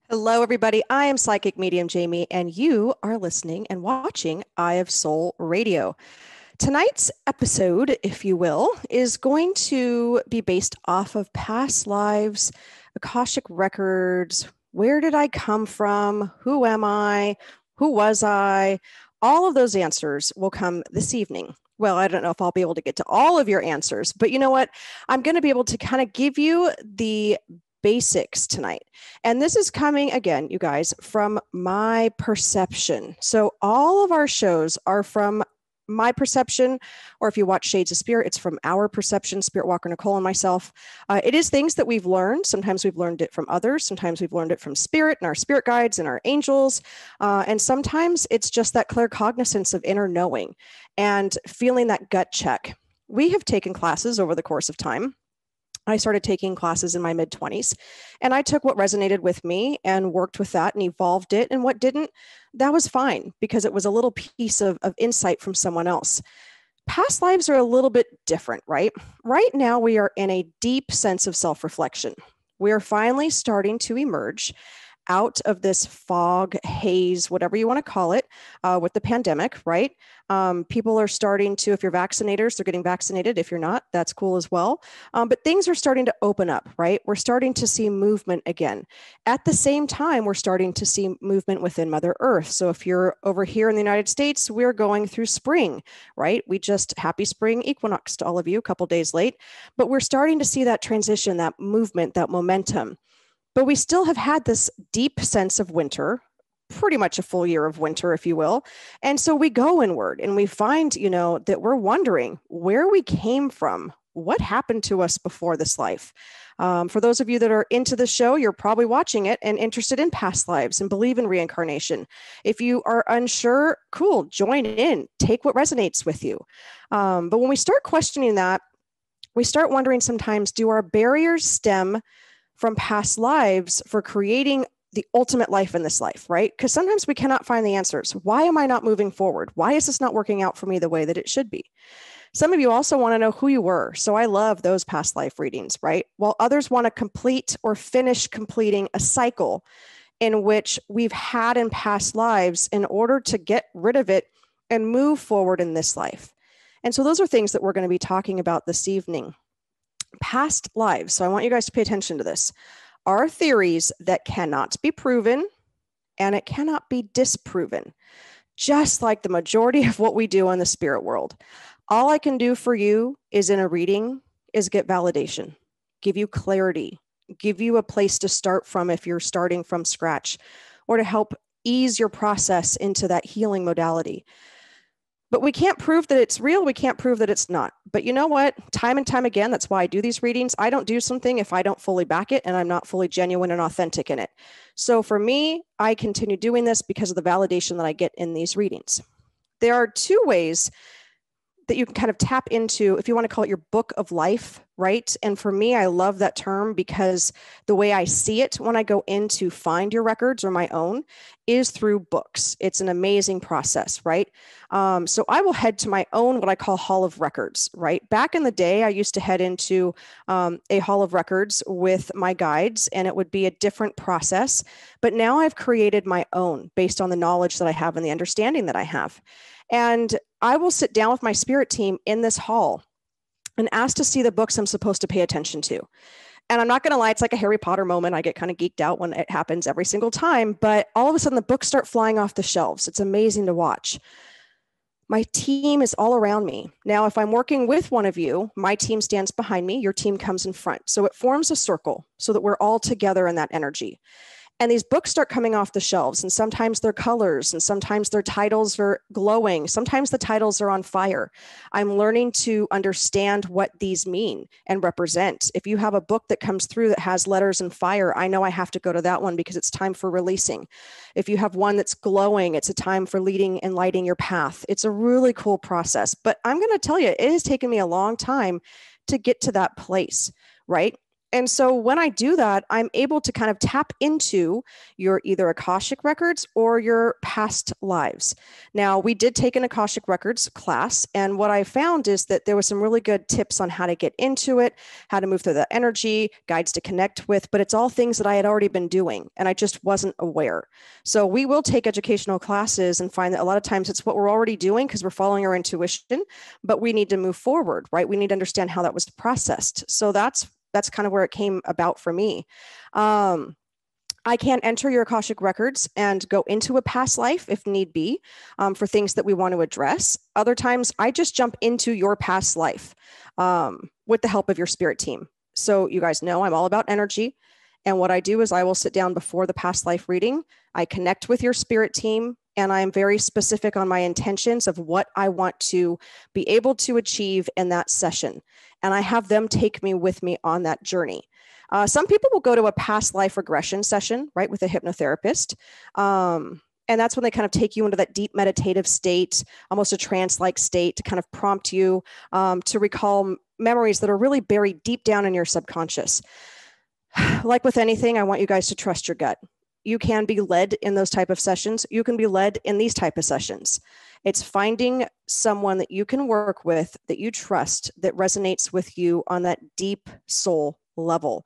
Hello, everybody. I am Psychic Medium Jaime, and you are listening and watching Eye of Soul Radio. Tonight's episode, if you will, is going to be based off of past lives, Akashic records. Where did I come from? Who am I? Who was I? All of those answers will come this evening. Well, I don't know if I'll be able to get to all of your answers, but you know what? I'm going to be able to kind of give you the basics tonight. And this is coming again, you guys, from my perception. So all of our shows are from my perception, or if you watch Shades of Spirit, it's from our perception, Spirit Walker Nicole and myself. It is things that we've learned. Sometimes we've learned it from others. Sometimes we've learned it from Spirit and our spirit guides and our angels. And sometimes it's just that clear cognizance of inner knowing and feeling that gut check. We have taken classes over the course of time. I started taking classes in my mid-20s, and I took what resonated with me and worked with that and evolved it. And what didn't, that was fine, because it was a little piece of insight from someone else. Past lives are a little bit different, right? Right now, we are in a deep sense of self-reflection. We are finally starting to emerge out of this fog, haze, whatever you want to call it, with the pandemic, right? People are starting to, if you're vaccinators, they're getting vaccinated. If you're not, that's cool as well. But things are starting to open up, right? We're starting to see movement again. At the same time, we're starting to see movement within Mother Earth. So if you're over here in the United States, we're going through spring, right? We just, happy spring equinox to all of you, a couple days late. But we're starting to see that transition, that movement, that momentum. But we still have had this deep sense of winter, pretty much a full year of winter, if you will. And so we go inward and we find, that we're wondering where we came from, what happened to us before this life. For those of you that are into the show, you're probably watching it and interested in past lives and believe in reincarnation. If you are unsure, cool, join in, take what resonates with you. But when we start questioning that, we start wondering sometimes, do our barriers stem from past lives for creating the ultimate life in this life, right? Because sometimes we cannot find the answers. Why am I not moving forward? Why is this not working out for me the way that it should be? Some of you also want to know who you were. So I love those past life readings, right? While others want to complete or finish completing a cycle in which we've had in past lives in order to get rid of it and move forward in this life. And so those are things that we're going to be talking about this evening. Past lives, so I want you guys to pay attention to this, are theories that cannot be proven and it cannot be disproven, just like the majority of what we do in the spirit world. All I can do for you is in a reading is get validation, give you clarity, give you a place to start from if you're starting from scratch, or to help ease your process into that healing modality. But we can't prove that it's real. We can't prove that it's not. But you know what? Time and time again, that's why I do these readings. I don't do something if I don't fully back it and I'm not fully genuine and authentic in it. So for me, I continue doing this because of the validation that I get in these readings. There are two ways that you can kind of tap into, if you want to call it your book of life, right? And for me, I love that term because the way I see it when I go in to find your records or my own is through books. It's an amazing process, right? So I will head to my own, what I call Hall of Records, right? Back in the day, I used to head into a Hall of Records with my guides, and it would be a different process. But now I've created my own based on the knowledge that I have and the understanding that I have. And I will sit down with my spirit team in this hall and ask to see the books I'm supposed to pay attention to. And I'm not going to lie, it's like a Harry Potter moment. I get kind of geeked out when it happens every single time, but all of a sudden the books start flying off the shelves. It's amazing to watch. My team is all around me. Now, if I'm working with one of you, my team stands behind me, your team comes in front. So it forms a circle so that we're all together in that energy. And these books start coming off the shelves, and sometimes they're colors, and sometimes their titles are glowing. Sometimes the titles are on fire. I'm learning to understand what these mean and represent. If you have a book that comes through that has letters and fire, I know I have to go to that one because it's time for releasing. If you have one that's glowing, it's a time for leading and lighting your path. It's a really cool process. But I'm going to tell you, it has taken me a long time to get to that place, right? And so when I do that, I'm able to kind of tap into your either Akashic records or your past lives. Now, we did take an Akashic records class, and what I found is that there was some really good tips on how to get into it, how to move through the energy, guides to connect with, but it's all things that I had already been doing, and I just wasn't aware. So we will take educational classes and find that a lot of times it's what we're already doing because we're following our intuition, but we need to move forward, right? We need to understand how that was processed. So that's kind of where it came about for me. I can enter your Akashic records and go into a past life if need be for things that we want to address. Other times, I just jump into your past life with the help of your spirit team. So you guys know I'm all about energy. And what I do is I will sit down before the past life reading. I connect with your spirit team, and I'm very specific on my intentions of what I want to be able to achieve in that session. And I have them take me with me on that journey. Some people will go to a past life regression session, right, with a hypnotherapist. And that's when they kind of take you into that deep meditative state, almost a trance-like state to kind of prompt you to recall memories that are really buried deep down in your subconscious. Like with anything, I want you guys to trust your gut. You can be led in those type of sessions. You can be led in these type of sessions. It's finding someone that you can work with, that you trust, that resonates with you on that deep soul level.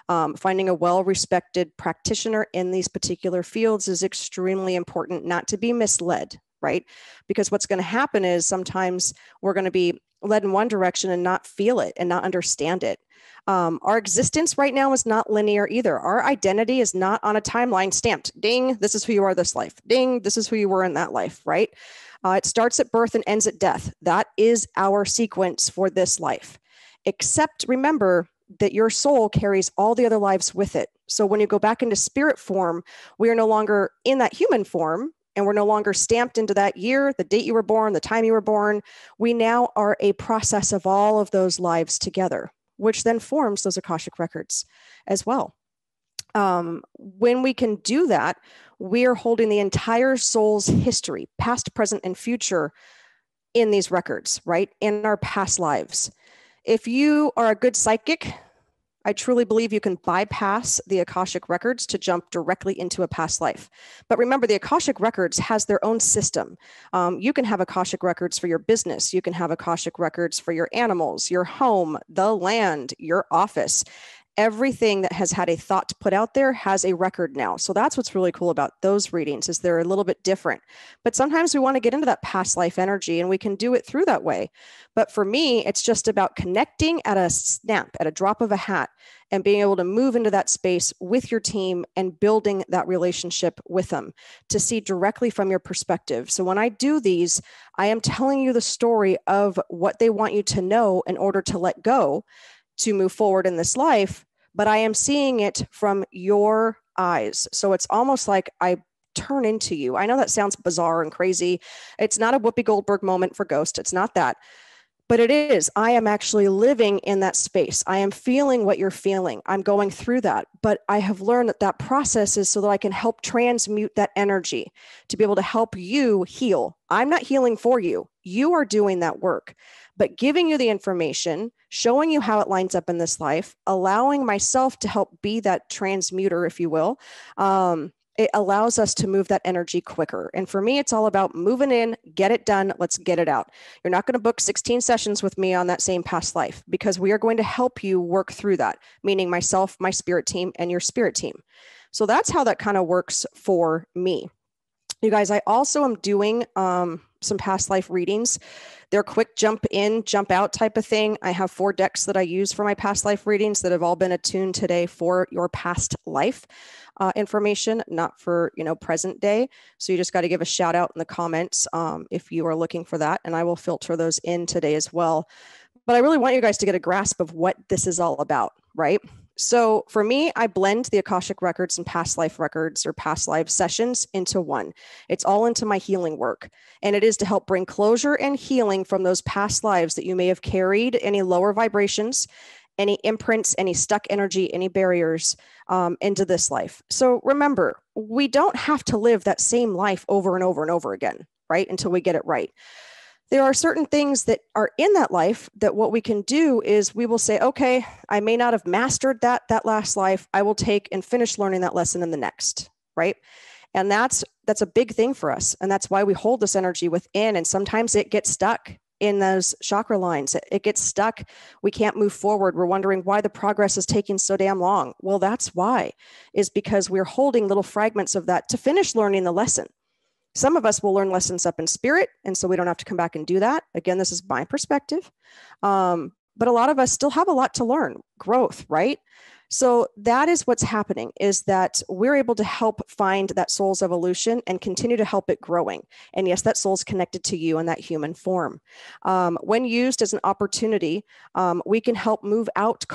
Finding a well-respected practitioner in these particular fields is extremely important, not to be misled, right? Because what's going to happen is sometimes we're going to be led in one direction and not feel it and not understand it. Our existence right now is not linear either. Our identity is not on a timeline stamped. Ding, this is who you are this life. Ding, this is who you were in that life, right? It starts at birth and ends at death. That is our sequence for this life. Except remember that your soul carries all the other lives with it. So when you go back into spirit form, we are no longer in that human form, and we're no longer stamped into that year, the date you were born, the time you were born. We now are a process of all of those lives together, which then forms those Akashic records as well. When we can do that, we are holding the entire soul's history, past, present, and future in these records, right? In our past lives. If you are a good psychic, I truly believe you can bypass the Akashic records to jump directly into a past life. But remember, the Akashic records has their own system. You can have Akashic records for your business. You can have Akashic records for your animals, your home, the land, your office. Everything that has had a thought put out there has a record now. So that's what's really cool about those readings, is they're a little bit different. But sometimes we want to get into that past life energy, and we can do it through that way. But for me, it's just about connecting at a snap, at a drop of a hat, and being able to move into that space with your team and building that relationship with them to see directly from your perspective. So when I do these, I am telling you the story of what they want you to know in order to let go, to move forward in this life, but I am seeing it from your eyes. So it's almost like I turn into you. I know that sounds bizarre and crazy. It's not a Whoopi Goldberg moment for Ghost. It's not that. But it is. I am actually living in that space. I am feeling what you're feeling. I'm going through that. But I have learned that that process is so that I can help transmute that energy to be able to help you heal. I'm not healing for you. You are doing that work. But giving you the information, showing you how it lines up in this life, allowing myself to help be that transmuter, if you will, it allows us to move that energy quicker. And for me, it's all about moving in, get it done, let's get it out. You're not going to book 16 sessions with me on that same past life, because we are going to help you work through that, meaning myself, my spirit team, and your spirit team. So that's how that kind of works for me. You guys, I also am doing some past life readings. They're quick jump in, jump out type of thing. I have 4 decks that I use for my past life readings that have all been attuned today for your past life information, not for, present day. So you just got to give a shout out in the comments if you are looking for that, and I will filter those in today as well. But I really want you guys to get a grasp of what this is all about, right? So for me, I blend the Akashic records and past life records or past life sessions into one. It's all into my healing work. And it is to help bring closure and healing from those past lives that you may have carried, any lower vibrations, any imprints, any stuck energy, any barriers into this life. So remember, we don't have to live that same life over and over and over again, right? Until we get it right. There are certain things that are in that life that what we can do is we will say, okay, I may not have mastered that last life. I will take and finish learning that lesson in the next, right? And that's a big thing for us. And that's why we hold this energy within. And sometimes it gets stuck in those chakra lines. It gets stuck. We can't move forward. We're wondering why the progress is taking so damn long. Well, that's why, is because we're holding little fragments of that to finish learning the lesson. Some of us will learn lessons up in spirit, and so we don't have to come back and do that. Again, this is my perspective. But a lot of us still have a lot to learn, growth, right? So that is what's happening, is that we're able to help find that soul's evolution and continue to help it growing. And yes, that soul's connected to you in that human form. When used as an opportunity, we can help move out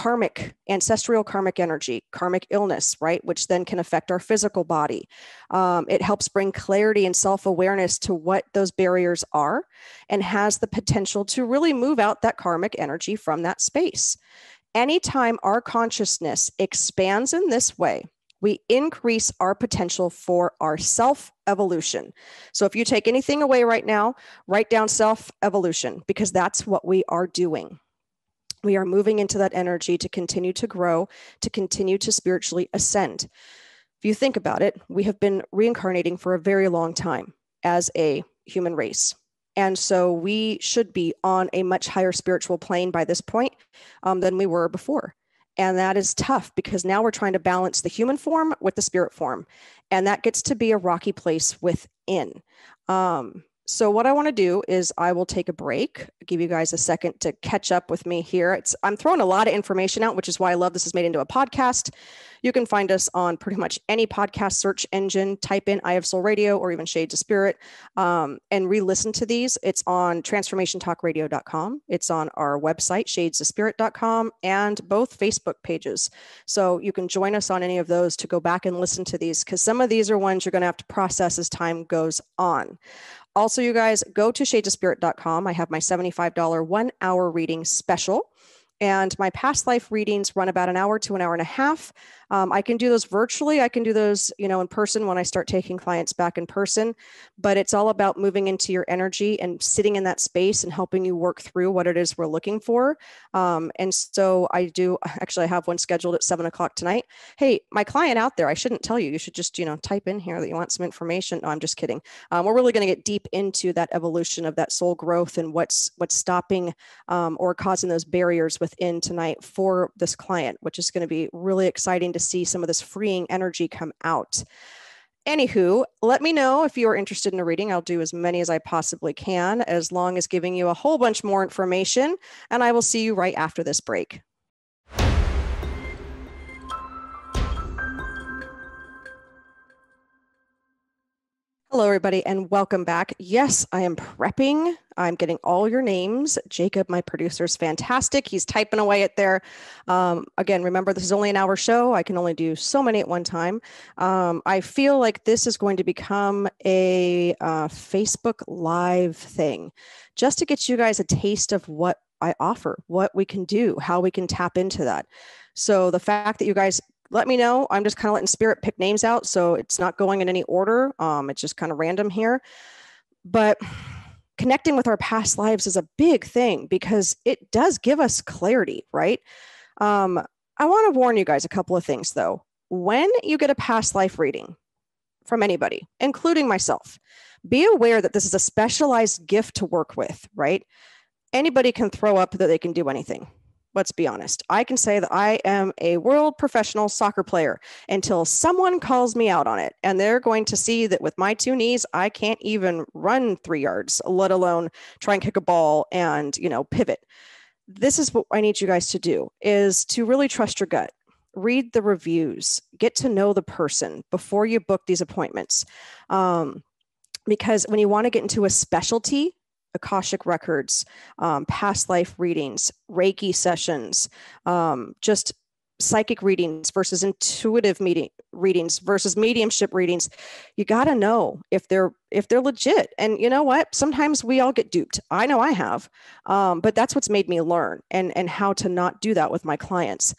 ancestral karmic energy, karmic illness, right? Which then can affect our physical body. It helps bring clarity and self-awareness to what those barriers are and has the potential to really move out that karmic energy from that space. Anytime our consciousness expands in this way, we increase our potential for our self-evolution. So if you take anything away right now, write down self-evolution, because that's what we are doing. We are moving into that energy to continue to grow, to continue to spiritually ascend. If you think about it, we have been reincarnating for a very long time as a human race. And so we should be on a much higher spiritual plane by this point than we were before. And that is tough, because now we're trying to balance the human form with the spirit form. And that gets to be a rocky place within. So what I want to do is I will take a break, give you guys a second to catch up with me here. I'm throwing a lot of information out, which is why I love this is made into a podcast. You can find us on pretty much any podcast search engine. Type in Eye of Soul Radio or even Shades of Spirit and re-listen to these. It's on transformationtalkradio.com. It's on our website, shadesofspirit.com, and both Facebook pages. So you can join us on any of those to go back and listen to these, because some of these are ones you're going to have to process as time goes on. Also, you guys, go to shadesofspirit.com. I have my $75 1-hour reading special. And my past life readings run about an hour to an hour and a half. I can do those virtually. I can do those, in person when I start taking clients back in person. But it's all about moving into your energy and sitting in that space and helping you work through what it is we're looking for. And so I have one scheduled at 7:00 tonight. Hey, my client out there, I shouldn't tell you. You should just, type in here that you want some information. No, I'm just kidding. We're really going to get deep into that evolution of that soul growth and what's stopping or causing those barriers within tonight for this client, which is going to be really exciting to see some of this freeing energy come out. Anywho, let me know if you are interested in a reading. I'll do as many as I possibly can, as long as giving you a whole bunch more information. And I will see you right after this break. Hello, everybody, and welcome back. Yes, I am prepping. I'm getting all your names. Jacob, my producer, is fantastic. He's typing away at there. Again, remember, this is only an hour show. I can only do so many at one time. I feel like this is going to become a Facebook Live thing, just to get you guys a taste of what I offer, what we can do, how we can tap into that. So the fact that you guys let me know. I'm just kind of letting spirit pick names out. So it's not going in any order. It's just kind of random here. But connecting with our past lives is a big thing, because it does give us clarity, right? I want to warn you guys a couple of things, though. When you get a past life reading from anybody, including myself, be aware that this is a specialized gift to work with, right? Anybody can throw up that they can do anything. Let's be honest. I can say that I am a world professional soccer player until someone calls me out on it. And they're going to see that with my two knees, I can't even run 3 yards, let alone try and kick a ball and, pivot. This is what I need you guys to do, is to really trust your gut. Read the reviews, get to know the person before you book these appointments. Because when you want to get into a specialty, Akashic records, past life readings, Reiki sessions, just psychic readings versus intuitive readings versus mediumship readings, you got to know if they're legit. And you know what? Sometimes we all get duped. I know I have, but that's what's made me learn and how to not do that with my clients.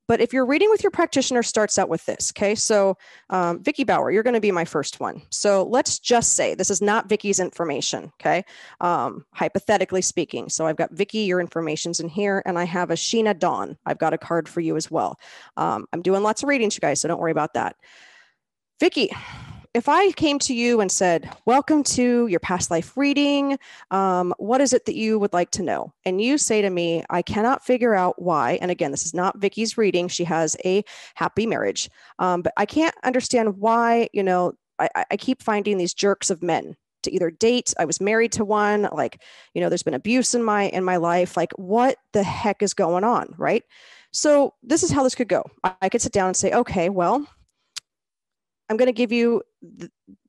But if your reading with your practitioner starts out with this, okay? So Vicki Bauer, you're going to be my first one. So let's just say this is not Vicki's information, okay? Hypothetically speaking. So I've got Vicki, your information's in here, and I have a Sheena Dawn. I've got a card for you as well. I'm doing lots of readings, you guys, so don't worry about that. Vicki, if I came to you and said, welcome to your past life reading, what is it that you would like to know? And you say to me, I cannot figure out why. And again, this is not Vicki's reading. She has a happy marriage. But I can't understand why, I keep finding these jerks of men to either date. I was married to one, there's been abuse in my life. Like, what the heck is going on, right? So this is how this could go. I could sit down and say, okay, well, I'm going to give you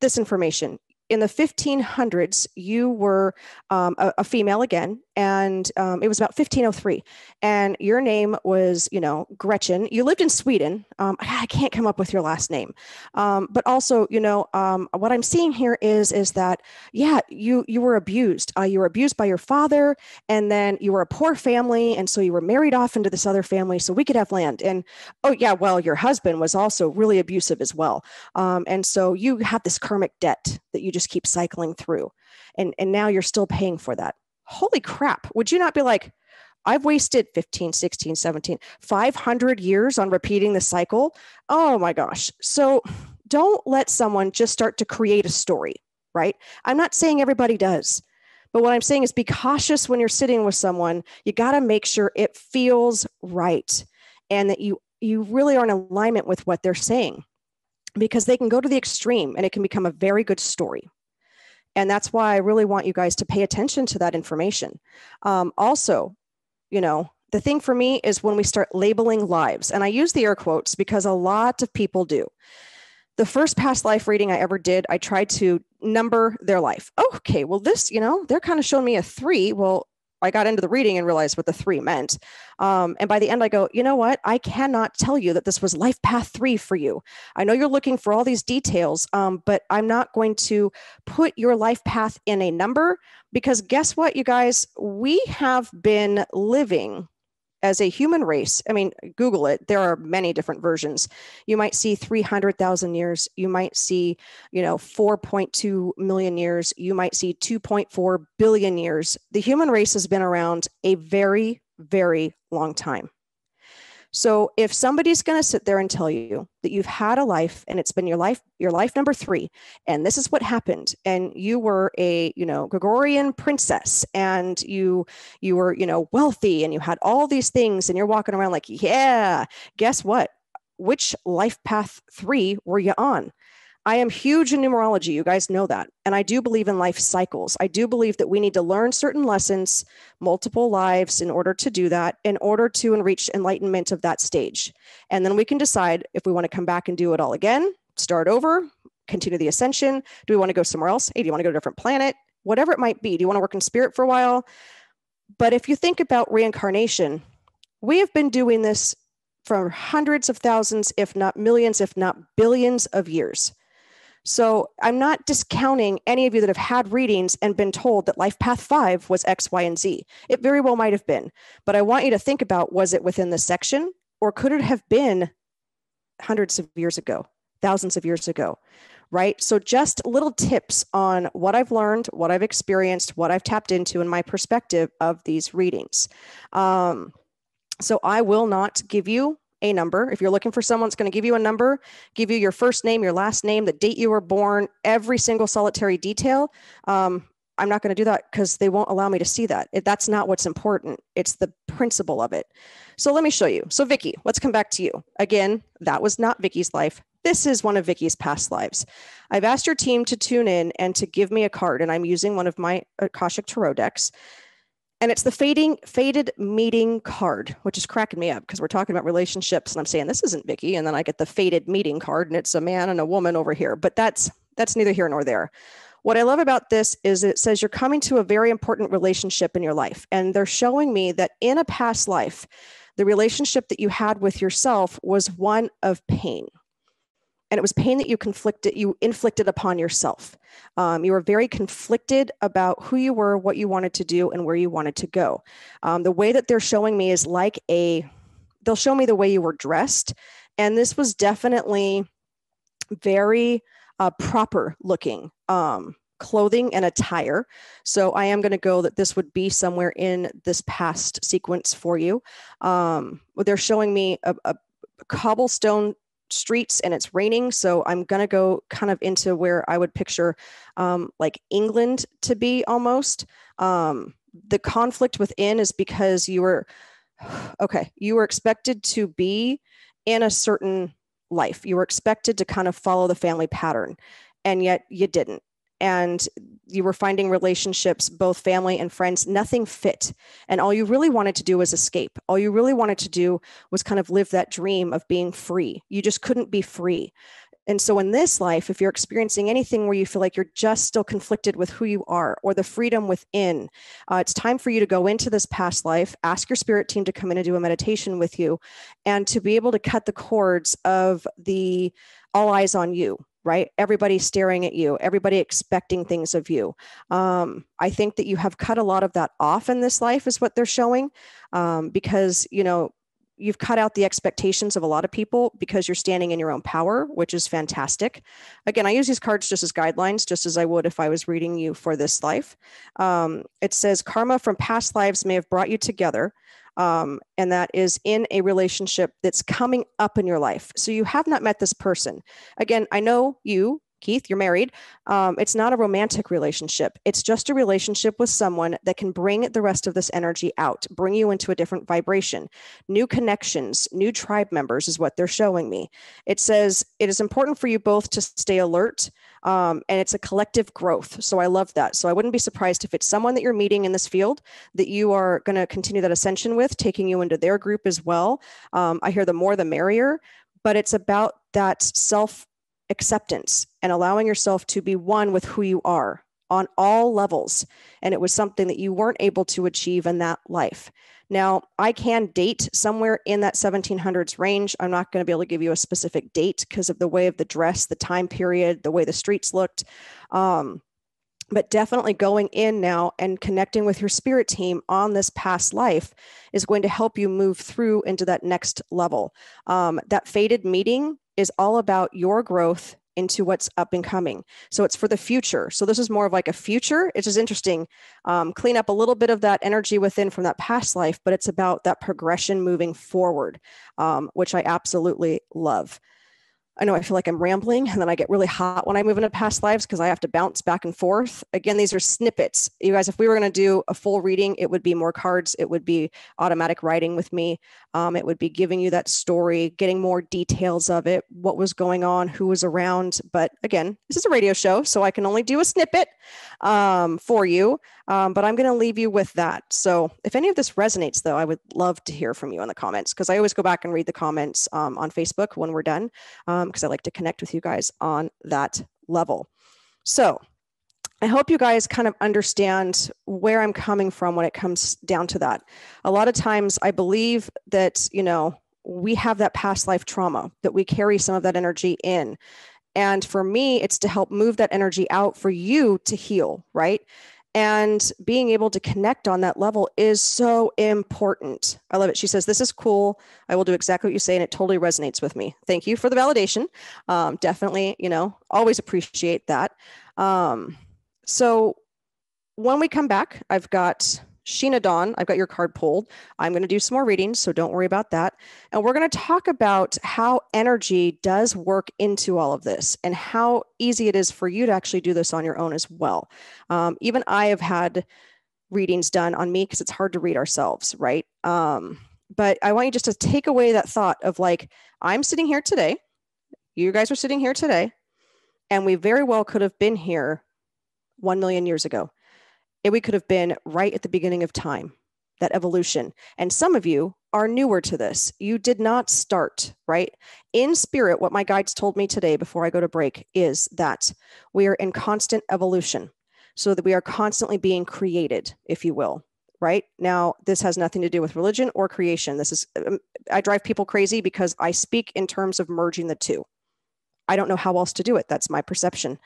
this information. In the 1500s, you were a female again, and it was about 1503. And your name was, Gretchen. You lived in Sweden. I can't come up with your last name. But also, what I'm seeing here is that, yeah, you were abused. You were abused by your father, and then you were a poor family, and so you were married off into this other family so we could have land. And, oh, yeah, well, your husband was also really abusive as well. And so you have this karmic debt that you just keep cycling through. And now you're still paying for that. Holy crap. Would you not be like, I've wasted 15, 16, 17, 500 years on repeating the cycle? Oh my gosh. So don't let someone just start to create a story, right? I'm not saying everybody does, but what I'm saying is be cautious when you're sitting with someone. You got to make sure it feels right and that you really are in alignment with what they're saying, because they can go to the extreme and it can become a very good story. And that's why I really want you guys to pay attention to that information. Also, the thing for me is when we start labeling lives, and I use the air quotes because a lot of people do. The first past life reading I ever did, I tried to number their life. Okay, well, this, they're kind of showing me a 3. Well, I got into the reading and realized what the 3 meant. And by the end, I go, you know what? I cannot tell you that this was life path 3 for you. I know you're looking for all these details, but I'm not going to put your life path in a number, because guess what, you guys? We have been living as a human race. I mean, Google it. There are many different versions. You might see 300,000 years. You might see, 4.2 million years. You might see 2.4 billion years. The human race has been around a very, very long time. So if somebody's going to sit there and tell you that you've had a life and it's been your life number 3, and this is what happened, and you were a, Gregorian princess, and you were, wealthy, and you had all these things, and you're walking around like, yeah, guess what? Which life path 3 were you on? I am huge in numerology. You guys know that. And I do believe in life cycles. I do believe that we need to learn certain lessons, multiple lives in order to do that, in order to reach enlightenment of that stage. And then we can decide if we want to come back and do it all again, start over, continue the ascension. Do we want to go somewhere else? Hey, do you want to go to a different planet? Whatever it might be. Do you want to work in spirit for a while? But if you think about reincarnation, we have been doing this for hundreds of thousands, if not millions, if not billions of years. So I'm not discounting any of you that have had readings and been told that life path 5 was X, Y, and Z. It very well might have been. But I want you to think about, was it within the section, or could it have been hundreds of years ago, thousands of years ago, right? So just little tips on what I've learned, what I've experienced, what I've tapped into in my perspective of these readings. So I will not give you a number. If you're looking for someone that's going to give you a number, give you your first name, your last name, the date you were born, every single solitary detail. I'm not going to do that because they won't allow me to see that. That's not what's important. It's the principle of it. So let me show you. So Vicky, let's come back to you. Again, that was not Vicky's life. This is one of Vicky's past lives. I've asked your team to tune in and to give me a card, and I'm using one of my Akashic Tarot decks. And it's the Fated Meeting card, which is cracking me up because we're talking about relationships, and I'm saying this isn't Vicky, and then I get the Fated Meeting card, and it's a man and a woman over here. But that's neither here nor there. What I love about this is it says you're coming to a very important relationship in your life. And they're showing me that in a past life, the relationship that you had with yourself was one of pain. And it was pain that you inflicted upon yourself. You were very conflicted about who you were, what you wanted to do, and where you wanted to go. The way that they're showing me is they'll show me the way you were dressed. And this was definitely very proper looking clothing and attire. So I am going to go that this would be somewhere in this past sequence for you. They're showing me a cobblestone streets and it's raining. So I'm going to go kind of into where I would picture like England to be almost. The conflict within is because you were expected to be in a certain life. You were expected to kind of follow the family pattern, and yet you didn't. And you were finding relationships, both family and friends, nothing fit. And all you really wanted to do was escape. All you really wanted to do was kind of live that dream of being free. You just couldn't be free. And so in this life, if you're experiencing anything where you feel like you're just still conflicted with who you are or the freedom within, it's time for you to go into this past life, ask your spirit team to come in and do a meditation with you, and to be able to cut the cords of the all eyes on you, right? Everybody staring at you, everybody expecting things of you. I think that you have cut a lot of that off in this life is what they're showing, because, you've cut out the expectations of a lot of people because you're standing in your own power, which is fantastic. Again, I use these cards just as guidelines, just as I would if I was reading you for this life. It says karma from past lives may have brought you together. And that is in a relationship that's coming up in your life. So you have not met this person. Again, I know you, Keith, you're married. It's not a romantic relationship. It's just a relationship with someone that can bring the rest of this energy out, bring you into a different vibration. New connections, new tribe members is what they're showing me. It says it is important for you both to stay alert, and it's a collective growth. So I love that. So I wouldn't be surprised if it's someone that you're meeting in this field that you are going to continue that ascension with, taking you into their group as well. I hear the more the merrier, but it's about that self-acceptance and allowing yourself to be one with who you are on all levels. And it was something that you weren't able to achieve in that life. Now, I can date somewhere in that 1700s range. I'm not going to be able to give you a specific date because of the way of the dress, the time period, the way the streets looked. But definitely going in now and connecting with your spirit team on this past life is going to help you move through into that next level. That fated meeting is all about your growth into what's up and coming. So it's for the future. So this is more of like a future. It's just interesting. Clean up a little bit of that energy within from that past life, but it's about that progression moving forward, which I absolutely love. I know I feel like I'm rambling, and then I get really hot when I move into past lives because I have to bounce back and forth. Again, these are snippets. You guys, if we were going to do a full reading, it would be more cards. It would be automatic writing with me. It would be giving you that story, getting more details of it, what was going on, who was around. But again, this is a radio show, so I can only do a snippet for you. But I'm going to leave you with that. So if any of this resonates, though, I would love to hear from you in the comments because I always go back and read the comments on Facebook when we're done. Because I like to connect with you guys on that level. So I hope you guys kind of understand where I'm coming from when it comes down to that. A lot of times I believe that, we have that past life trauma, that we carry some of that energy in. And for me, it's to help move that energy out for you to heal, right? And being able to connect on that level is so important. I love it. She says, this is cool. I will do exactly what you say. And it totally resonates with me. Thank you for the validation. Definitely, always appreciate that. So when we come back, I've got Sheena Dawn. I've got your card pulled. I'm going to do some more readings, so don't worry about that. And we're going to talk about how energy does work into all of this and how easy it is for you to actually do this on your own as well. Even I have had readings done on me because it's hard to read ourselves, right? But I want you just to take away that thought of like, I'm sitting here today. You guys are sitting here today, and we very well could have been here 1 million years ago. And we could have been right at the beginning of time, that evolution. And some of you are newer to this. You did not start, right? In spirit, what my guides told me today before I go to break is that we are in constant evolution, so that we are constantly being created, if you will. Right now, this has nothing to do with religion or creation. This is, I drive people crazy because I speak in terms of merging the two. I don't know how else to do it. That's my perception.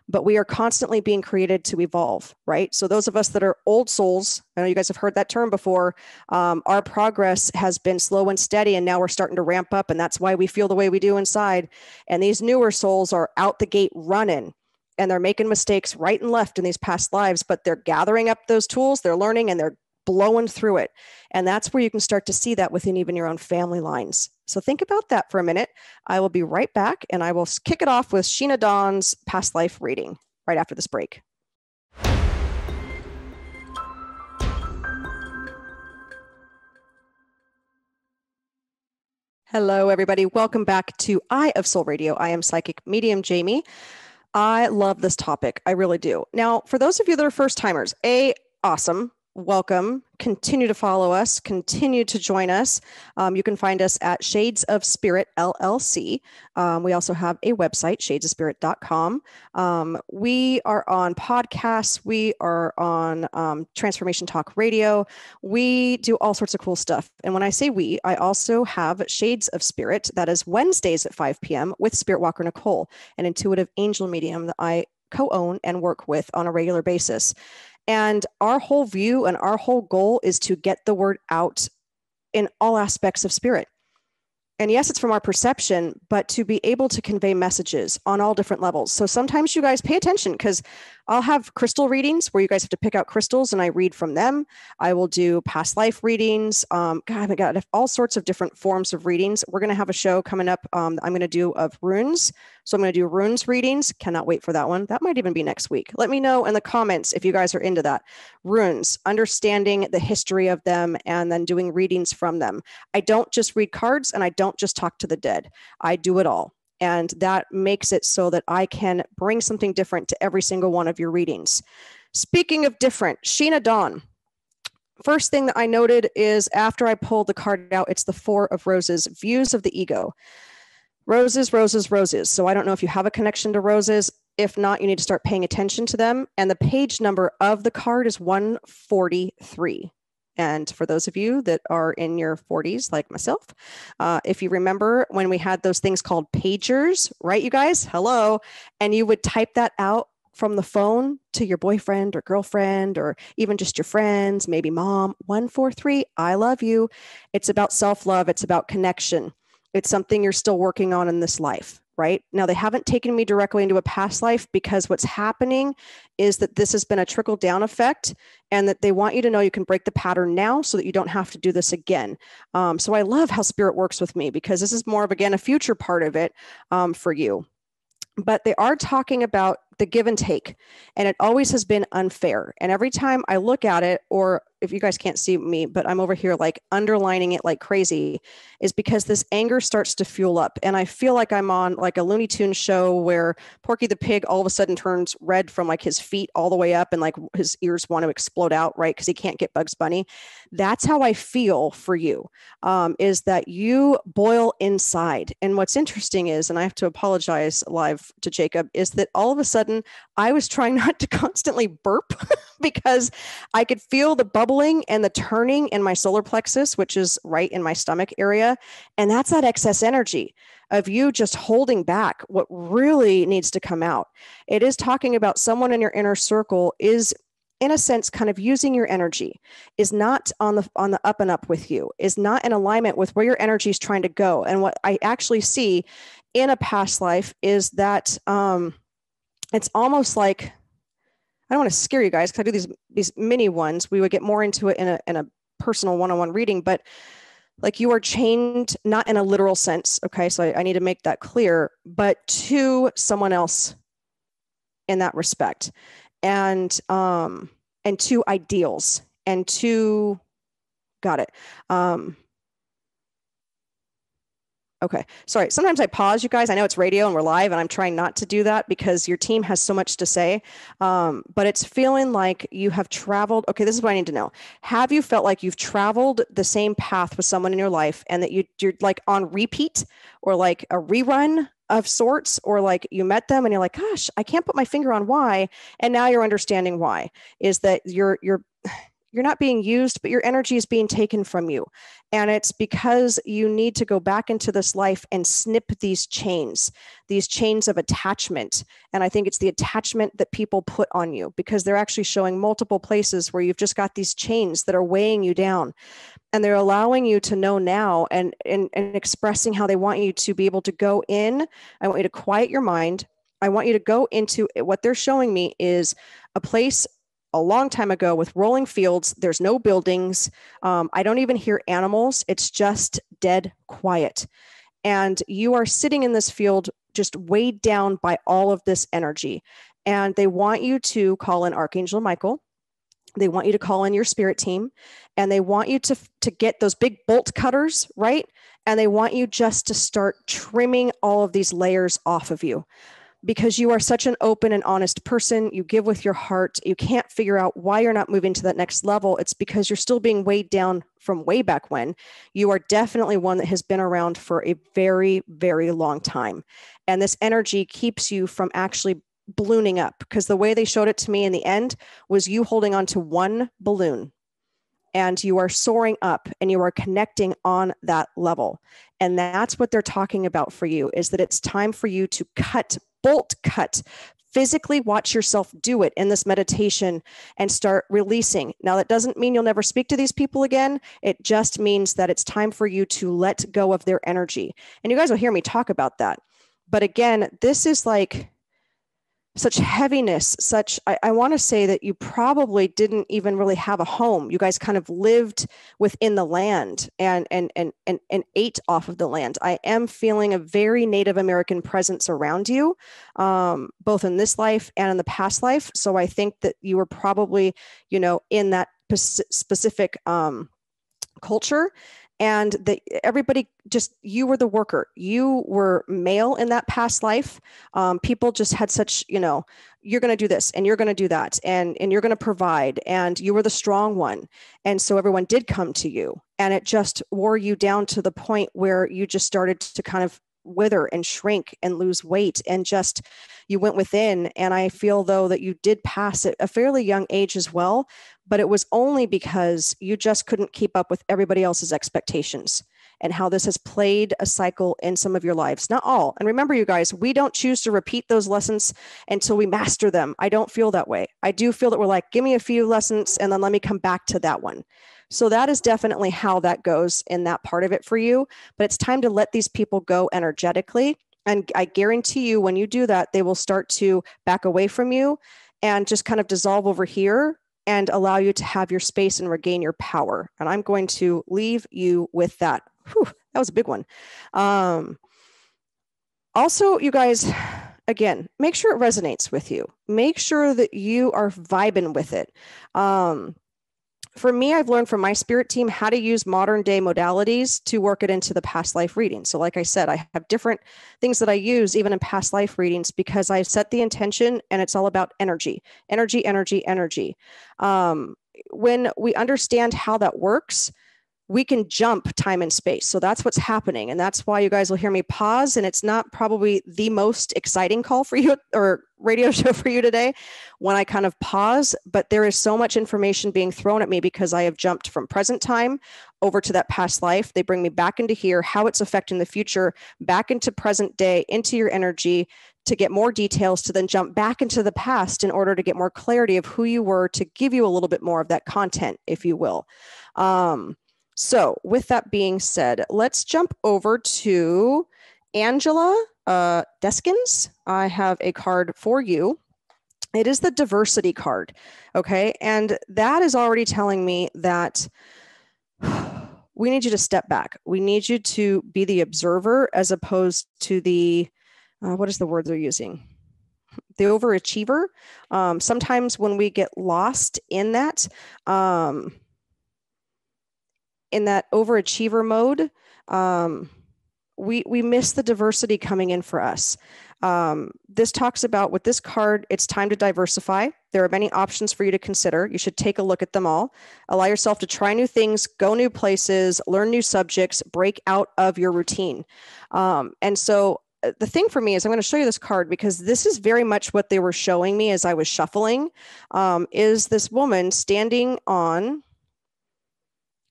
But we are constantly being created to evolve, right? So those of us that are old souls, I know you guys have heard that term before, our progress has been slow and steady, and now we're starting to ramp up, and that's why we feel the way we do inside. And these newer souls are out the gate running, and they're making mistakes right and left in these past lives, but they're gathering up those tools, they're learning, and they're blowing through it. And that's where you can start to see that within even your own family lines. So think about that for a minute. I will be right back, and I will kick it off with Sheena Dawn's past life reading right after this break. Hello, everybody. Welcome back to Eye of Soul Radio. I am Psychic Medium Jaime. I love this topic. I really do. Now, for those of you that are first timers, awesome. Welcome. Continue to follow us. Continue to join us. You can find us at Shades of Spirit LLC. We also have a website, shadesofspirit.com. We are on podcasts. We are on Transformation Talk Radio. We do all sorts of cool stuff. And when I say we, I also have Shades of Spirit. That is Wednesdays at 5 p.m. with Spirit Walker Nicole, an intuitive angel medium that I co-own and work with on a regular basis. And our whole view and our whole goal is to get the word out in all aspects of spirit. And yes, it's from our perception, but to be able to convey messages on all different levels. So sometimes you guys pay attention, because I'll have crystal readings where you guys have to pick out crystals and I read from them. I will do past life readings. I've got all sorts of different forms of readings. We're going to have a show coming up. I'm going to do of runes. So I'm going to do runes readings. Cannot wait for that one. That might even be next week. Let me know in the comments if you guys are into that. Runes, understanding the history of them and then doing readings from them. I don't just read cards, and I don't just talk to the dead. I do it all. And that makes it so that I can bring something different to every single one of your readings. Speaking of different, Sheena Dawn. First thing that I noted is after I pulled the card out, it's the Four of Roses, Views of the Ego. Roses, roses, roses. So I don't know if you have a connection to roses. If not, you need to start paying attention to them. And the page number of the card is 143. And for those of you that are in your 40s, like myself, if you remember when we had those things called pagers, right, you guys? Hello. And you would type that out from the phone to your boyfriend or girlfriend, or even just your friends, maybe mom, 143, I love you. It's about self-love. It's about connection. It's something you're still working on in this life. Right now, they haven't taken me directly into a past life, because what's happening is that this has been a trickle down effect, and that they want you to know you can break the pattern now so that you don't have to do this again. So I love how spirit works with me, because this is more of, again, a future part of it for you. But they are talking about the give and take, and it always has been unfair. And every time I look at it, or if you guys can't see me, but I'm over here like underlining it like crazy, is because this anger starts to fuel up. And I feel like I'm on like a Looney Tunes show where Porky the Pig all of a sudden turns red from like his feet all the way up, and like his ears want to explode out, right? Because he can't get Bugs Bunny. That's how I feel for you, is that you boil inside. And what's interesting is, and I have to apologize live to Jacob, is that all of a sudden I was trying not to constantly burp because I could feel the bubbling and the turning in my solar plexus, which is right in my stomach area. And that's that excess energy of you just holding back what really needs to come out. It is talking about someone in your inner circle is, in a sense, kind of using your energy, is not on the up and up with you, is not in alignment with where your energy is trying to go. And what I actually see in a past life is that it's almost like I don't want to scare you guys because I do these mini ones. We would get more into it in a personal one-on-one reading, but like you are chained, not in a literal sense. Okay. So I need to make that clear, but to someone else in that respect, and to ideals, and to, got it. Okay. Sorry. Sometimes I pause, you guys. I know it's radio and we're live, and I'm trying not to do that because your team has so much to say. But it's feeling like you have traveled. Okay. This is what I need to know. Have you felt like you've traveled the same path with someone in your life, and that you're like on repeat, or like a rerun of sorts, or like you met them and you're like, gosh, I can't put my finger on why. And now you're understanding why is that you're not being used, but your energy is being taken from you. And it's because you need to go back into this life and snip these chains of attachment. And I think it's the attachment that people put on you, because they're actually showing multiple places where you've just got these chains that are weighing you down. And they're allowing you to know now, and expressing how they want you to be able to go in. I want you to quiet your mind. I want you to go into what they're showing me is a place a long time ago with rolling fields. There's no buildings. I don't even hear animals. It's just dead quiet. And you are sitting in this field just weighed down by all of this energy. And they want you to call in Archangel Michael. They want you to call in your spirit team, and they want you to get those big bolt cutters, right? And they want you just to start trimming all of these layers off of you, because you are such an open and honest person. You give with your heart. You can't figure out why you're not moving to that next level. It's because you're still being weighed down from way back when. You are definitely one that has been around for a very, very long time. And this energy keeps you from actually ballooning up, because the way they showed it to me in the end was you holding on to one balloon, and you are soaring up and you are connecting on that level. And that's what they're talking about for you, is that it's time for you to bolt cut, physically watch yourself do it in this meditation and start releasing. Now, that doesn't mean you'll never speak to these people again. It just means that it's time for you to let go of their energy. And you guys will hear me talk about that. But again, this is like such heaviness, I want to say that you probably didn't even really have a home. You guys kind of lived within the land and ate off of the land. I am feeling a very Native American presence around you, both in this life and in the past life. So I think that you were probably, in that specific culture. And that everybody you were the worker. You were male in that past life. People just had such, you're going to do this and you're going to do that, and you're going to provide, and you were the strong one. And so everyone did come to you, and it just wore you down to the point where you just started to kind of wither and shrink and lose weight, and just you went within. And I feel though that you did pass at a fairly young age as well, but it was only because you just couldn't keep up with everybody else's expectations, and how this has played a cycle in some of your lives. Not all. And remember, you guys, we don't choose to repeat those lessons until we master them. I don't feel that way. I do feel that we're like, give me a few lessons and then let me come back to that one. So that is definitely how that goes in that part of it for you. But it's time to let these people go energetically. And I guarantee you, when you do that, they will start to back away from you and just kind of dissolve over here and allow you to have your space and regain your power. And I'm going to leave you with that. Whew, that was a big one. Also, you guys, again, make sure it resonates with you. Make sure that you are vibing with it. For me, I've learned from my spirit team how to use modern day modalities to work it into the past life reading. So like I said, I have different things that I use even in past life readings, because I've set the intention, and it's all about energy, energy, energy, energy. When we understand how that works, we can jump time and space. So that's what's happening. And that's why you guys will hear me pause. And it's not probably the most exciting call for you or radio show for you today when I kind of pause, but there is so much information being thrown at me because I have jumped from present time over to that past life. They bring me back into here, how it's affecting the future, back into present day, into your energy, to get more details, to then jump back into the past in order to get more clarity of who you were, to give you a little bit more of that content, if you will. So with that being said, let's jump over to Angela Deskins. I have a card for you. It is the diversity card. Okay. And that is already telling me that we need you to step back. We need you to be the observer as opposed to the, what is the word they're using? The overachiever. Sometimes when we get lost in that overachiever mode, we miss the diversity coming in for us. This talks about with this card, it's time to diversify. There are many options for you to consider. You should take a look at them all. Allow yourself to try new things, go new places, learn new subjects, break out of your routine. And so the thing for me is I'm going to show you this card because this is very much what they were showing me as I was shuffling, is this woman standing on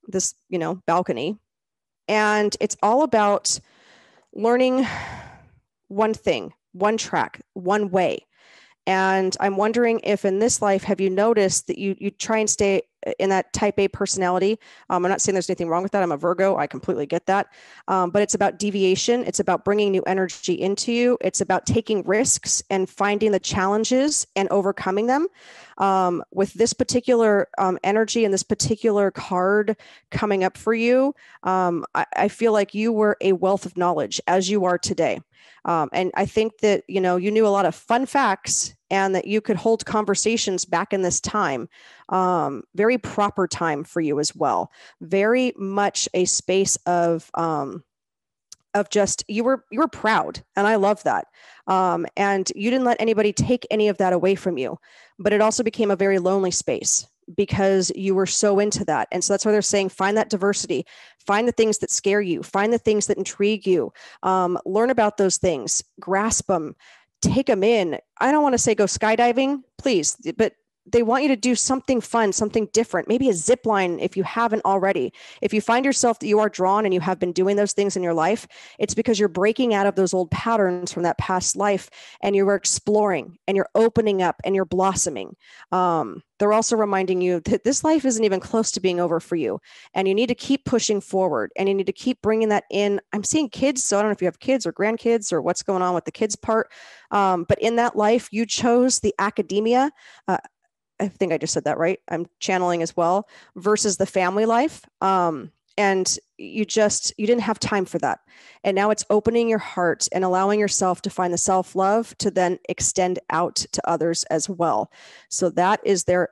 this, balcony. And it's all about learning one thing, one track, one way. And I'm wondering if in this life, have you noticed that you try and stay in that type A personality? I'm not saying there's anything wrong with that. I'm a Virgo. I completely get that. But it's about deviation. It's about bringing new energy into you. It's about taking risks and finding the challenges and overcoming them. With this particular energy and this particular card coming up for you, I feel like you were a wealth of knowledge as you are today. And I think that, you knew a lot of fun facts and that you could hold conversations back in this time. Very proper time for you as well. Very much a space of just, you were proud. And I love that. And you didn't let anybody take any of that away from you, but it also became a very lonely space because you were so into that. And so that's why they're saying, find that diversity, find the things that scare you, find the things that intrigue you, learn about those things, grasp them, take them in. I don't want to say go skydiving, please, but they want you to do something fun, something different, maybe a zip line if you haven't already. If you find yourself that you are drawn and you have been doing those things in your life, it's because you're breaking out of those old patterns from that past life and you are exploring and you're opening up and you're blossoming. They're also reminding you that this life isn't even close to being over for you and you need to keep pushing forward and you need to keep bringing that in. I'm seeing kids, so I don't know if you have kids or grandkids or what's going on with the kids part, but in that life, you chose the academia. I think I just said that right. I'm channeling as well versus the family life. And you didn't have time for that. And now it's opening your heart and allowing yourself to find the self-love to then extend out to others as well. So that is their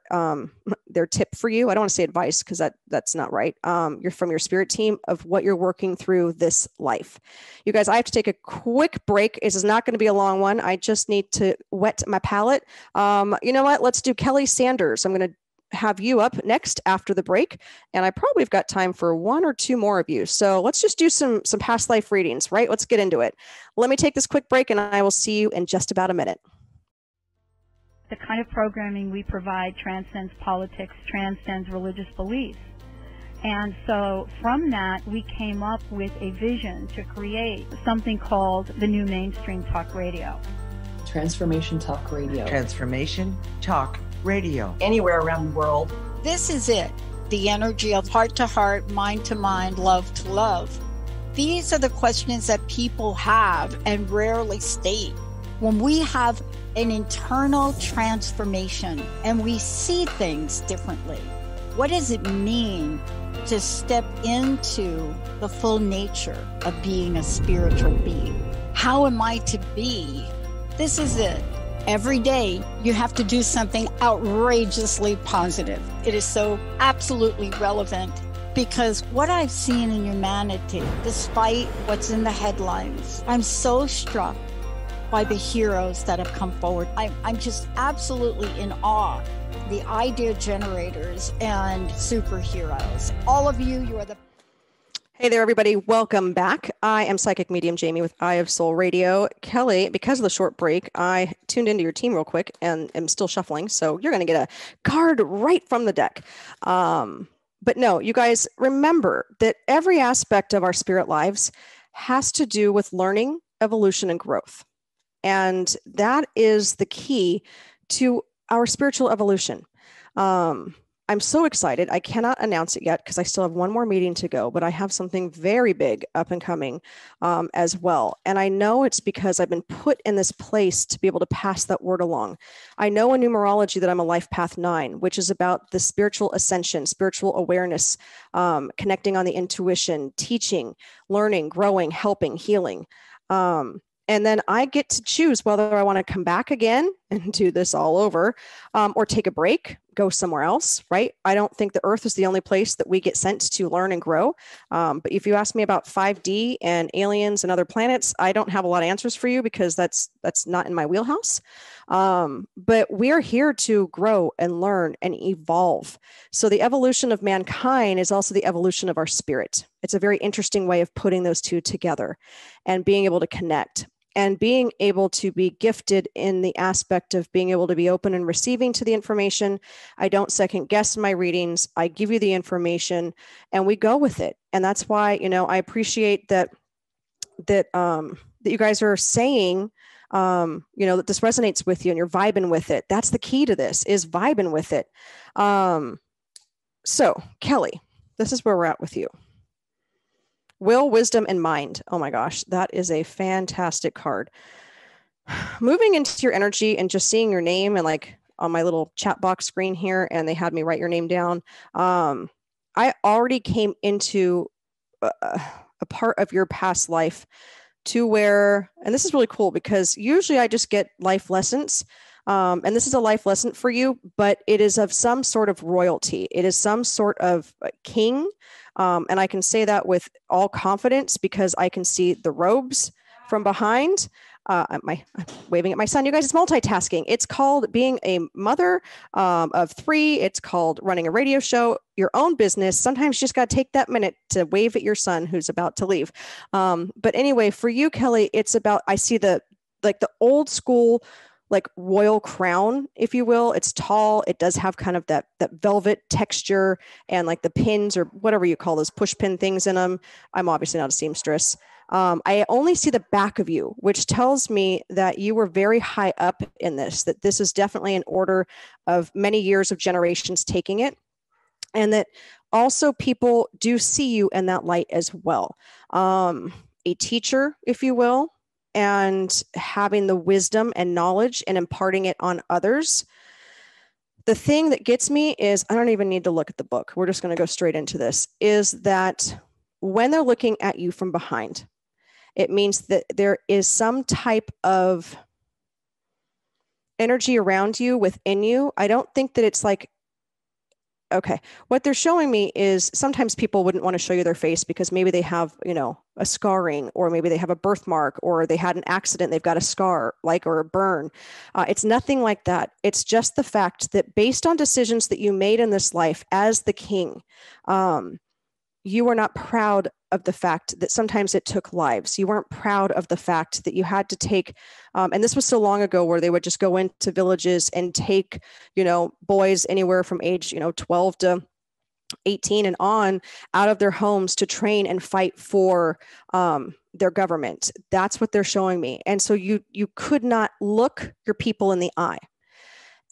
tip for you. I don't want to say advice because that's not right. You're from your spirit team of what you're working through this life. You guys, I have to take a quick break. This is not going to be a long one. I just need to wet my palate. You know what? Let's do Kelly Sanders. I'm going to have you up next after the break. And I probably have got time for one or two more of you. So let's just do some past life readings, right? Let's get into it. Let me take this quick break and I will see you in just about a minute. The kind of programming we provide transcends politics, transcends religious beliefs. And so from that, we came up with a vision to create something called the new mainstream talk radio. Transformation Talk Radio. Transformation Talk Radio. Anywhere around the world. This is it. The energy of heart to heart, mind to mind, love to love. These are the questions that people have and rarely state. When we have an internal transformation and we see things differently, what does it mean to step into the full nature of being a spiritual being? How am I to be? This is it. Every day, you have to do something outrageously positive. It is so absolutely relevant because what I've seen in humanity, despite what's in the headlines, I'm so struck by the heroes that have come forward. I'm just absolutely in awe. The idea generators and superheroes. All of you, you are the... Hey there, everybody. Welcome back. I am Psychic Medium Jaime with Eye of Soul Radio. Kelly, because of the short break, I tuned into your team real quick and am still shuffling. So you're going to get a card right from the deck. But no, you guys remember that every aspect of our spirit lives has to do with learning, evolution, and growth. And that is the key to our spiritual evolution. I'm so excited. I cannot announce it yet because I still have one more meeting to go, but I have something very big up and coming as well. And I know it's because I've been put in this place to be able to pass that word along. I know in numerology that I'm a life path 9, which is about the spiritual ascension, spiritual awareness, connecting on the intuition, teaching, learning, growing, helping, healing. And then I get to choose whether I want to come back again and do this all over, or take a break, go somewhere else, right? I don't think the Earth is the only place that we get sent to learn and grow. But if you ask me about 5D and aliens and other planets, I don't have a lot of answers for you because that's not in my wheelhouse. But we are here to grow and learn and evolve. So the evolution of mankind is also the evolution of our spirit. It's a very interesting way of putting those two together and being able to connect. And being able to be gifted in the aspect of being able to be open and receiving to the information. I don't second guess my readings. I give you the information and we go with it. And that's why, I appreciate that you guys are saying, that this resonates with you and you're vibing with it. That's the key to this, is vibing with it. So Kelly, this is where we're at with you. Will, wisdom, and mind. Oh my gosh, that is a fantastic card. Moving into your energy and just seeing your name and like on my little chat box screen here, and they had me write your name down. I already came into a part of your past life to where, and this is really cool because usually I just get life lessons. And this is a life lesson for you, but it is of some sort of royalty. It is some sort of king. And I can say that with all confidence because I can see the robes from behind. I'm waving at my son. You guys, it's multitasking. It's called being a mother of 3. It's called running a radio show, your own business. Sometimes you just got to take that minute to wave at your son who's about to leave. But anyway, for you, Kelly, it's about, I see the old school, like royal crown, if you will. It's tall. It does have kind of that velvet texture and like the pins or whatever you call those push pin things in them. I'm obviously not a seamstress. I only see the back of you, which tells me that you were very high up in this, that this is definitely an order of many years of generations taking it. And that also people do see you in that light as well. A teacher, if you will, and having the wisdom and knowledge and imparting it on others. The thing that gets me is, I don't even need to look at the book. We're just going to go straight into this, is that when they're looking at you from behind, it means that there is some type of energy around you, within you. I don't think that it's like, okay, what they're showing me is sometimes people wouldn't want to show you their face because maybe they have, a scarring, or maybe they have a birthmark, or they had an accident, they've got a scar, or a burn. It's nothing like that. It's just the fact that based on decisions that you made in this life as the king, you are not proud of the fact that sometimes it took lives. You weren't proud of the fact that you had to take, and this was so long ago where they would just go into villages and take, boys anywhere from age, 12 to 18 and on out of their homes to train and fight for their government. That's what they're showing me. And so you could not look your people in the eye.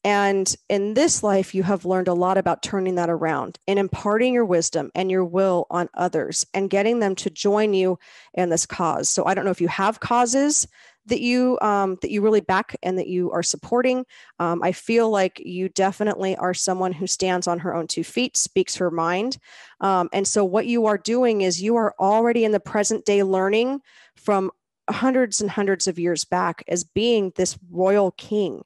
And in this life, you have learned a lot about turning that around and imparting your wisdom and your will on others and getting them to join you in this cause. So I don't know if you have causes that you really back and that you are supporting. I feel like you definitely are someone who stands on her own 2 feet, speaks her mind. And so what you are doing is you are already in the present day learning from hundreds and hundreds of years back as being this royal king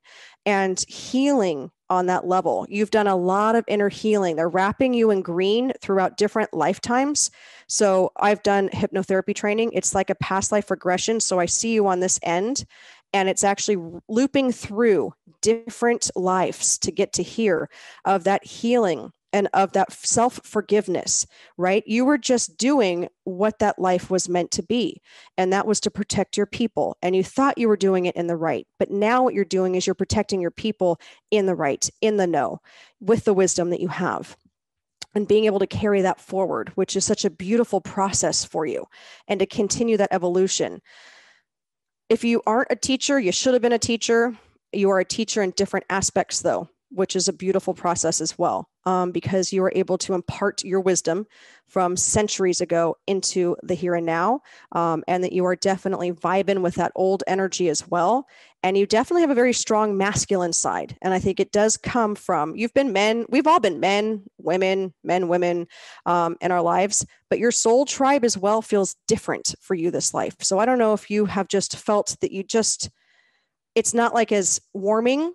and healing on that level. You've done a lot of inner healing. They're wrapping you in green throughout different lifetimes. So I've done hypnotherapy training. It's like a past life regression. So I see you on this end, and it's actually looping through different lives to get to hear of that healing and of that self-forgiveness, right? You were just doing what that life was meant to be, and that was to protect your people. And you thought you were doing it in the right, but now what you're doing is you're protecting your people in the right, in the know, with the wisdom that you have, and being able to carry that forward, which is such a beautiful process for you, and to continue that evolution. If you aren't a teacher, you should have been a teacher. You are a teacher in different aspects, though. which is a beautiful process as well, because you are able to impart your wisdom from centuries ago into the here and now, and that you are definitely vibing with that old energy as well. And you definitely have a very strong masculine side. And I think it does come from, you've been men, we've all been men, women, in our lives, but your soul tribe as well feels different for you this life. So I don't know if you have just felt that it's not like as warming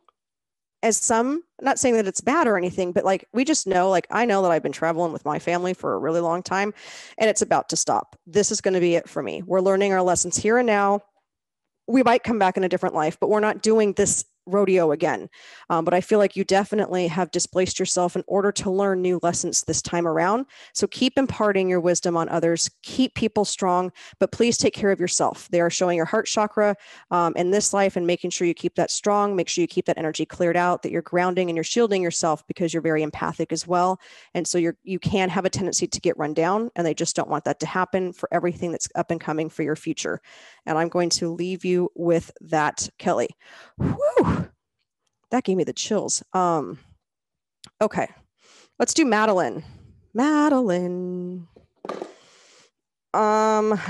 as some. I'm not saying that it's bad or anything, but like, we just know, like, I know that I've been traveling with my family for a really long time and it's about to stop. This is going to be it for me. We're learning our lessons here and now. We might come back in a different life, but we're not doing this rodeo again. But I feel like you definitely have displaced yourself in order to learn new lessons this time around. So keep imparting your wisdom on others, keep people strong, but please take care of yourself. They are showing your heart chakra in this life and making sure you keep that strong, make sure you keep that energy cleared out, that you're grounding and you're shielding yourself because you're very empathic as well. And so you can have a tendency to get run down, and they just don't want that to happen for everything that's up and coming for your future. And I'm going to leave you with that, Kelly. Whew. That gave me the chills. Okay, let's do Madeline. I'm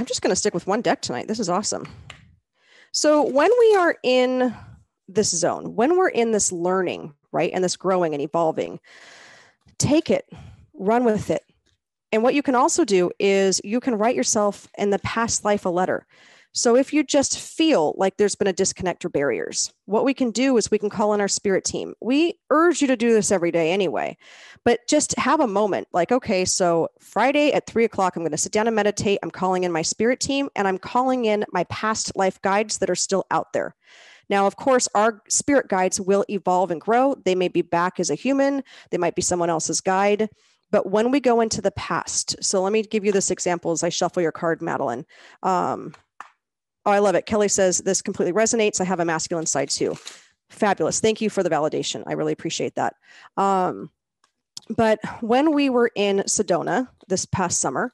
just going to stick with one deck tonight. This is awesome. So when we are in this zone, when we're in this learning, right, and this growing and evolving, take it, run with it. And what you can also do is you can write yourself in the past life a letter. So if you just feel like there's been a disconnect or barriers, what we can do is we can call in our spirit team. We urge you to do this every day anyway, but just have a moment like, okay, so Friday at 3:00, I'm going to sit down and meditate. I'm calling in my spirit team and I'm calling in my past life guides that are still out there. Now, of course, our spirit guides will evolve and grow. They may be back as a human. They might be someone else's guide. But when we go into the past, so let me give you this example as I shuffle your card, Madeline. Oh, I love it. Kelly says, this completely resonates. I have a masculine side too. Fabulous. Thank you for the validation. I really appreciate that. But when we were in Sedona this past summer,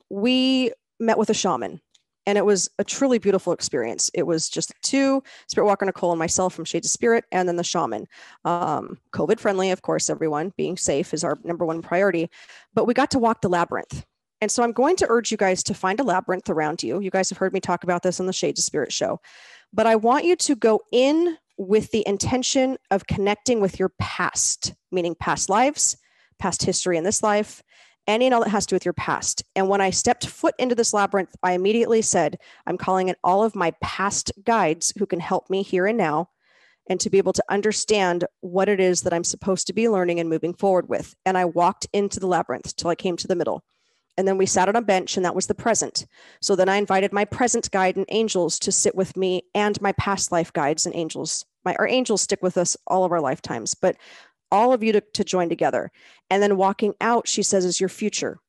we met with a shaman. And it was a truly beautiful experience. It was just two, Spirit Walker Nicole and myself from Shades of Spirit, and then the shaman. COVID friendly, of course, everyone. Being safe is our number one priority. But we got to walk the labyrinth. And so I'm going to urge you guys to find a labyrinth around you. You guys have heard me talk about this on the Shades of Spirit show. But I want you to go in with the intention of connecting with your past, meaning past lives, past history in this life, any and all that has to do with your past. And when I stepped foot into this labyrinth, I immediately said, I'm calling in all of my past guides who can help me here and now, and to be able to understand what it is that I'm supposed to be learning and moving forward with. And I walked into the labyrinth till I came to the middle. And then we sat on a bench, and that was the present. So then I invited my present guide and angels to sit with me, and my past life guides and angels. Our angels stick with us all of our lifetimes, but all of you to join together. And then walking out, she says, is your future.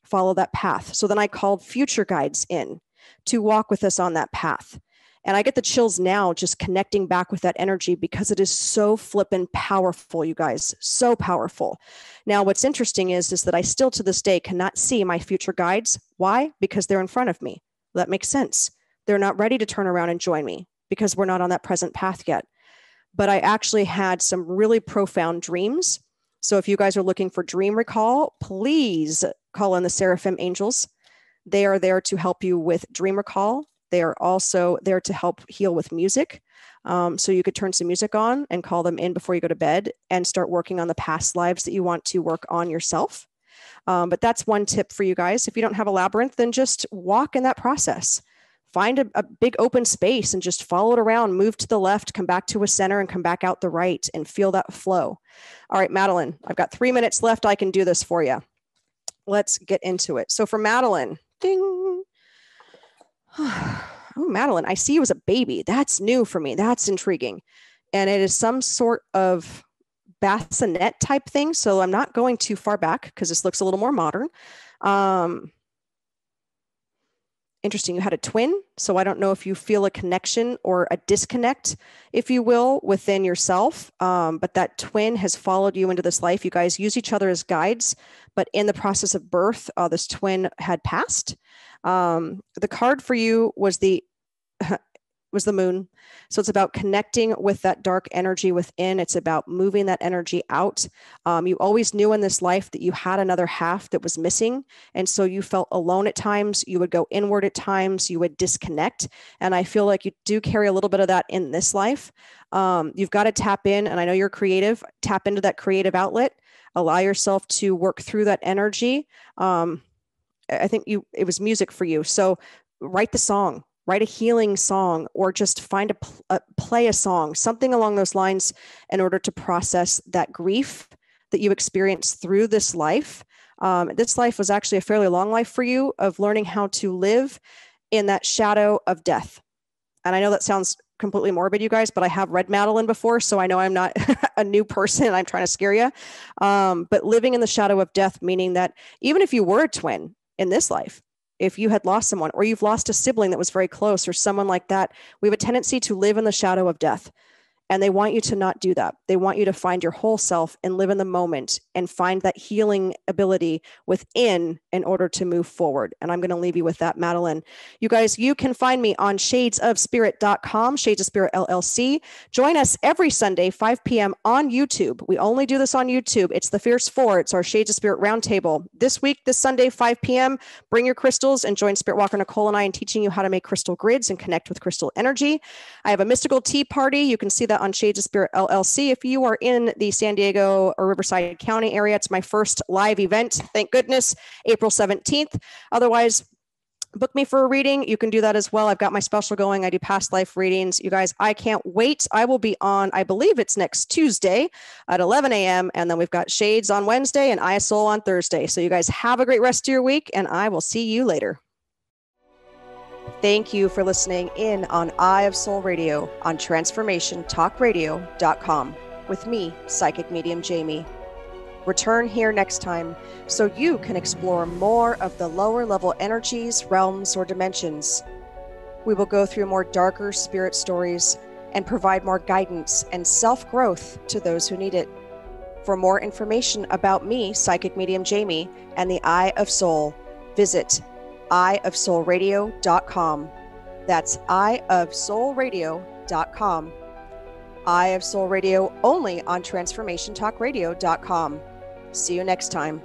Follow that path. So then I called future guides in to walk with us on that path. And I get the chills now just connecting back with that energy because it is so flippin' powerful, you guys, so powerful. Now, what's interesting is that I still to this day cannot see my future guides. Why? Because they're in front of me. That makes sense. They're not ready to turn around and join me because we're not on that present path yet. But I actually had some really profound dreams. So if you guys are looking for dream recall, please call in the Seraphim Angels. They are there to help you with dream recall. They are also there to help heal with music. So you could turn some music on and call them in before you go to bed and start working on the past lives that you want to work on yourself. But that's one tip for you guys. If you don't have a labyrinth, then just walk in that process. Find a big open space and just follow it around, move to the left, come back to a center and come back out the right and feel that flow. All right, Madeline, I've got 3 minutes left. I can do this for you. Let's get into it. So for Madeline, ding. Oh, Madeline, I see you as a baby. That's new for me. That's intriguing. And it is some sort of bassinet type thing. So I'm not going too far back because this looks a little more modern. Interesting. You had a twin. So I don't know if you feel a connection or a disconnect, if you will, within yourself. But that twin has followed you into this life. You guys use each other as guides, but in the process of birth, this twin had passed. The card for you was the was the moon. So it's about connecting with that dark energy within. It's about moving that energy out. You always knew in this life that you had another half that was missing. And so you felt alone at times. You would go inward at times. You would disconnect. And I feel like you do carry a little bit of that in this life. You've got to tap in. And I know you're creative. Tap into that creative outlet. Allow yourself to work through that energy. I think it was music for you. So write the song. Write a healing song, or just find play a song, something along those lines, in order to process that grief that you experienced through this life. This life was actually a fairly long life for you, of learning how to live in that shadow of death. And I know that sounds completely morbid, you guys, but I have read Madeline before, so I know I'm not a new person. I'm trying to scare you. But living in the shadow of death, meaning that even if you were a twin in this life, if you had lost someone, or you've lost a sibling that was very close, or someone like that, we have a tendency to live in the shadow of death. And they want you to not do that. They want you to find your whole self and live in the moment and find that healing ability within in order to move forward. And I'm going to leave you with that, Madeline. You guys, you can find me on shadesofspirit.com, Shades of Spirit LLC. Join us every Sunday, 5 p.m. on YouTube. We only do this on YouTube. It's the Fierce Four. It's our Shades of Spirit Roundtable. This week, this Sunday, 5 p.m., bring your crystals and join Spirit Walker Nicole and I in teaching you how to make crystal grids and connect with crystal energy. I have a mystical tea party. You can see that on Shades of Spirit LLC. If you are in the San Diego or Riverside County area, it's my first live event. Thank goodness, April 17th. Otherwise, book me for a reading. You can do that as well. I've got my special going. I do past life readings. You guys, I can't wait. I will be on, I believe it's next Tuesday at 11 a.m. And then we've got Shades on Wednesday and Eye of Soul on Thursday. So you guys have a great rest of your week, and I will see you later. Thank you for listening in on Eye of Soul Radio on TransformationTalkRadio.com with me, Psychic Medium Jaime. Return here next time so you can explore more of the lower level energies, realms, or dimensions. We will go through more darker spirit stories and provide more guidance and self-growth to those who need it. For more information about me, Psychic Medium Jaime, and the Eye of Soul, visit eyeofsoulradio.com. That's eyeofsoulradio.com. Eye of Soul Radio only on TransformationTalkRadio.com. See you next time.